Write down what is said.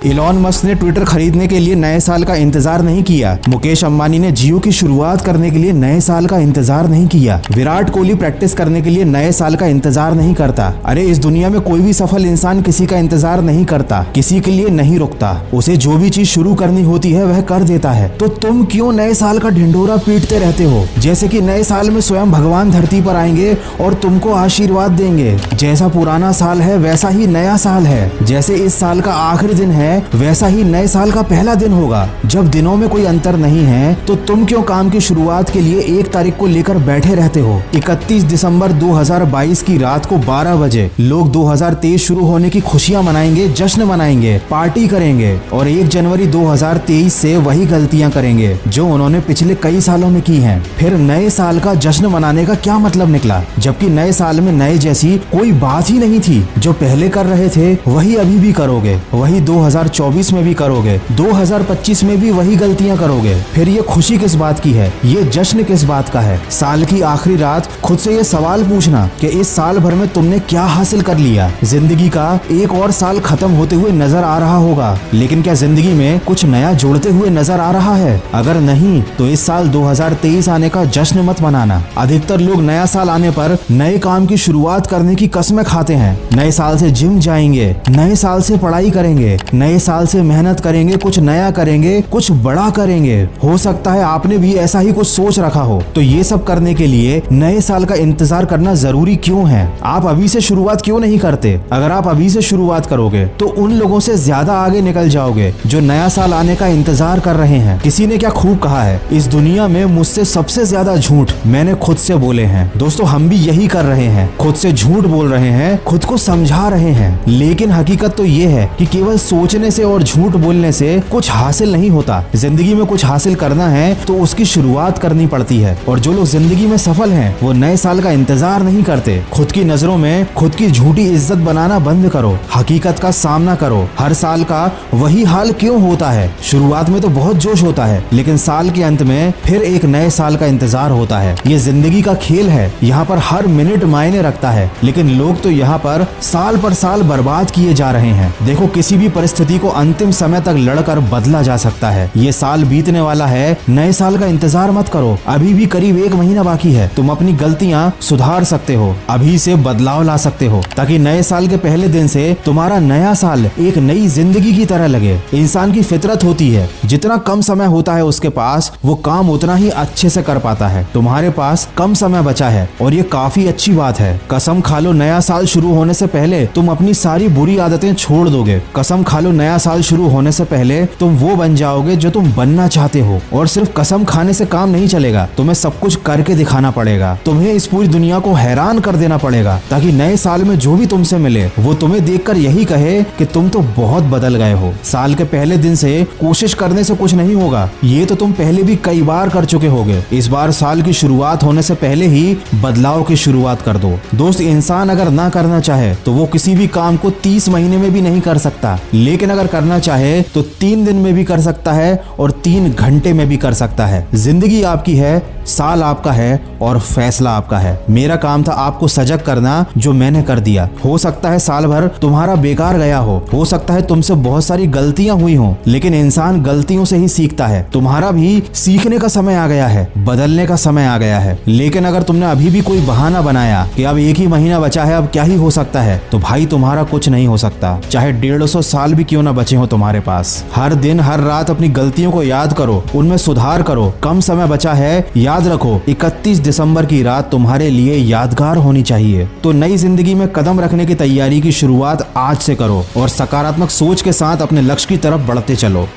Elon Musk ने Twitter खरीदने के लिए नए साल का इंतजार नहीं किया। मुकेश अंबानी ने जियो की शुरुआत करने के लिए नए साल का इंतजार नहीं किया। विराट कोहली प्रैक्टिस करने के लिए नए साल का इंतजार नहीं करता। अरे इस दुनिया में कोई भी सफल इंसान किसी का इंतजार नहीं करता, किसी के लिए नहीं रुकता। उसे जो भी चीज शुरू करनी होती है वह कर देता है। तो तुम क्यों नए साल का ढिंढोरा पीटते रहते हो? जैसे कि नए साल में स्वयं भगवान धरती पर आएंगे और तुमको आशीर्वाद देंगे। जैसा पुराना साल है वैसा ही नया साल है। जैसे इस साल का आखिरी दिन है वैसा ही नए साल का पहला दिन होगा। जब दिनों में कोई अंतर नहीं है तो तुम क्यों काम की शुरुआत के लिए 1 तारीख को लेकर बैठे रहते हो? 31 दिसंबर 2022 की रात को 12 बजे लोग 2023 शुरू होने की खुशियां मनाएंगे, जश्न मनाएंगे, पार्टी करेंगे और 1 जनवरी 2023 से वही गलतियां करेंगे जो उन्होंने पिछले कई सालों में की हैं। फिर नए साल का जश्न मनाने का क्या मतलब निकला? जबकि नए साल में नए जैसी कोई बात ही नहीं थी। जो पहले कर रहे थे वही अभी भी करोगे, वही 2024 में भी करोगे, 2025 में भी वही गलतियां करोगे। फिर ये खुशी किस बात की है? ये जश्न किस बात का है? साल की आखिरी रात खुद से ये सवाल पूछना कि इस साल भर में तुमने क्या हासिल कर लिया। जिंदगी का एक और साल खत्म होते हुए नजर आ रहा होगा, लेकिन क्या जिंदगी में कुछ नया जुड़ते हुए नजर आ रहा है? अगर नहीं तो इस साल 2023 आने का जश्न मत मनाना। अधिकतर लोग नया साल आने पर नए काम की शुरुआत करने की कसमें खाते हैं। नए साल से जिम जाएंगे, नए साल से पढ़ाई करेंगे, नए साल से मेहनत करेंगे, कुछ नया करेंगे, कुछ बड़ा करेंगे। हो सकता है आपने भी ऐसा ही कुछ सोच रखा हो। तो ये सब करने के लिए नए साल का इंतजार करना जरूरी क्यों है? आप अभी से शुरुआत क्यों नहीं करते? अगर आप अभी से शुरुआत करोगे तो उन लोगों से ज्यादा आगे निकल जाओगे जो नया साल आने का इंतजार कर रहे हैं। किसी ने क्या खूब कहा है, इस दुनिया में मुझसे सबसे ज्यादा झूठ मैंने खुद से बोले हैं। दोस्तों हम भी यही कर रहे हैं, खुद से झूठ बोल रहे हैं, खुद को समझा रहे हैं। लेकिन हकीकत तो ये है कि केवल सोचने से और झूठ बोलने से कुछ हासिल नहीं होता। जिंदगी में कुछ हासिल करना है तो उसकी शुरुआत करनी पड़ती है। और जो लोग जिंदगी में सफल हैं वो नए साल का इंतजार नहीं करते। खुद की नजरों में खुद की झूठी इज्जत बनाना बंद करो, हकीकत का सामना करो। हर साल का वही हाल क्यों होता है? शुरुआत में तो बहुत जोश होता है, लेकिन साल के अंत में फिर एक नए साल का इंतजार होता है। ये जिंदगी का खेल है, यहाँ पर हर मिनट मायने रखता है। लेकिन लोग तो यहाँ पर साल पर साल बर्बाद किए जा रहे हैं। देखो किसी भी परिस्थिति को अंतिम समय तक लड़कर बदला जा सकता है। ये साल बीतने वाला है, नए साल का इंतजार मत करो। अभी भी करीब 1 महीना बाकी है। तुम अपनी गलतियां सुधार सकते हो, अभी से बदलाव ला सकते हो, ताकि नए साल के पहले दिन से तुम्हारा नया साल एक नई जिंदगी की तरह लगे। इंसान की फितरत होती है, जितना कम समय होता है उसके पास वो काम उतना ही अच्छे से कर पाता है। तुम्हारे पास कम समय बचा है और ये काफी अच्छी बात है। कसम खा लो नया साल शुरू होने से पहले तुम अपनी सारी बुरी आदतें छोड़ दोगे। कसम खा लो नया साल शुरू होने से पहले तुम वो बन जाओगे जो तुम बनना चाहते हो। और सिर्फ कसम खाने से काम नहीं चलेगा, तुम्हें सब कुछ करके दिखाना पड़ेगा। तुम्हें इस पूरी दुनिया को हैरान कर देना पड़ेगा, ताकि नए साल में जो भी तुमसे मिले वो तुम्हें देखकर यही कहे कि तुम तो बहुत बदल गए हो। साल के पहले दिन से कोशिश करने से कुछ नहीं होगा, ये तो तुम पहले भी कई बार कर चुके होगे। इस बार साल की शुरुआत होने से पहले ही बदलाव की शुरुआत कर दो। दोस्त इंसान अगर ना करना चाहे तो वो किसी भी काम को 30 महीने में भी नहीं कर सकता, लेकिन अगर करना चाहे तो 3 दिन में भी कर सकता है और 3 घंटे में भी कर सकता है। जिंदगी आपकी है, साल आपका है और फैसला आपका है। मेरा काम था आपको सजग करना, जो मैंने कर दिया। हो सकता है साल भर तुम्हारा बेकार गया हो सकता है तुमसे बहुत सारी गलतियां हुई हो, लेकिन इंसान गलतियों से ही सीखता है। तुम्हारा भी सीखने का समय आ गया है, बदलने का समय आ गया है। लेकिन अगर तुमने अभी भी कोई बहाना बनाया कि अब 1 ही महीना बचा है, अब क्या ही हो सकता है, तो भाई तुम्हारा कुछ नहीं हो सकता। चाहे 150 साल भी क्यों ना बचे हो तुम्हारे पास। हर दिन हर रात अपनी गलतियों को याद करो, उनमें सुधार करो। कम समय बचा है, याद रखो 31 दिसंबर की रात तुम्हारे लिए यादगार होनी चाहिए। तो नई जिंदगी में कदम रखने की तैयारी की शुरुआत आज से करो और सकारात्मक सोच के साथ अपने लक्ष्य की तरफ बढ़ते चलो।